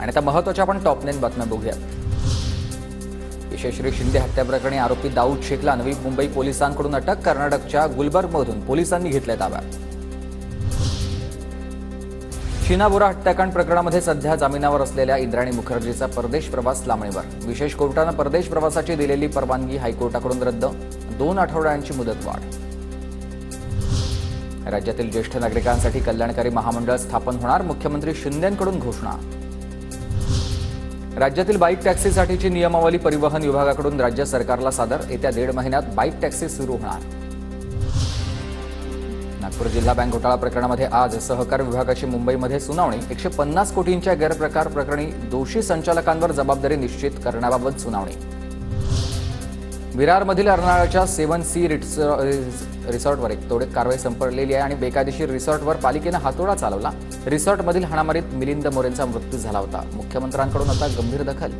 आणि आता महत्त्वाच्या आपण टॉप 9 बातम्या बघूयात। यशश्री शिंदे हत्या प्रकरणी आरोपी दाऊद शेखला नवी मुंबई पोलिसांकडून अटक। कर्नाटकच्या गुलबर्गमधून पोलिसांनी घेतले ताब्यात। शीना बोरा हत्याकांड प्रकरणामध्ये सध्या जामिनावर असलेल्या इंद्राणी मुखर्जीचा परदेश प्रवास लांबणीवर। विशेष कोर्टाने परदेश प्रवासाची दिलेली परवानगी हायकोर्टाकडून रद्द। 2 आठवड्यांची मुदतवाढ। राज्यातील ज्येष्ठ नागरिकांसाठी कल्याणकारी महामंडळ स्थापन होणार। मुख्यमंत्री शिंदेंकडून घोषणा। राज्यातील बाईक टॅक्सीसाठीची नियमावली परिवहन विभागाकडून राज्य सरकारला सादर। येत्या 1.5 महिन्यात बाईक टॅक्सी सुरू होणार। नागपूर जिल्हा बँक घोटाळा प्रकरणामध्ये आज सहकार विभागाची मुंबईमध्ये सुनावणी। 150 कोटींच्या गैरप्रकार प्रकरणी दोषी संचालकांवर जबाबदारी निश्चित करण्याबाबत सुनावणी। विरारमधील अर्नाळ्याच्या 7C रिसॉर्टवर एक तोडक कारवाई संपलेली आहे आणि बेकायदेशीर रिसॉर्टवर पालिकेने हातोडा चालवला। रिसॉर्टमधील हाणामारीत मिलिंद मोरेंचा मृत्यू झाला होता। मुख्यमंत्र्यांकडून आता गंभीर दखल।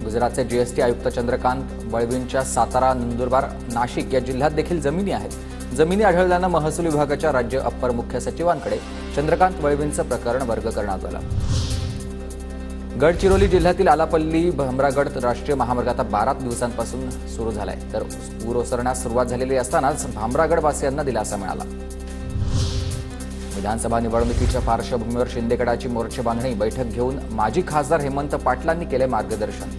गुजरातचे जीएसटी आयुक्त चंद्रकांत वळवींच्या सातारा, नंदुरबार, नाशिक या जिल्ह्यात देखील जमिनी आहेत। जमिनी आढळल्यानं महसूल विभागाच्या राज्य अप्पर मुख्य सचिवांकडे चंद्रकांत वळवींचं प्रकरण वर्ग करण्यात आलं। गडचिरोली जिल्ह्यातील आलापल्ली भामरागड राष्ट्रीय महामार्ग आता 12 दिवसांपासून सुरू झालाय, तर पूर ओसरण्यास सुरुवात झालेली असतानाच भामरागडवासियांना दिलासा मिळाला। विधानसभा निवडणुकीच्या पार्श्वभूमीवर शिंदे गटाची मोर्चे बांधणी बैठक घेऊन माजी खासदार हेमंत पाटलांनी केले मार्गदर्शन।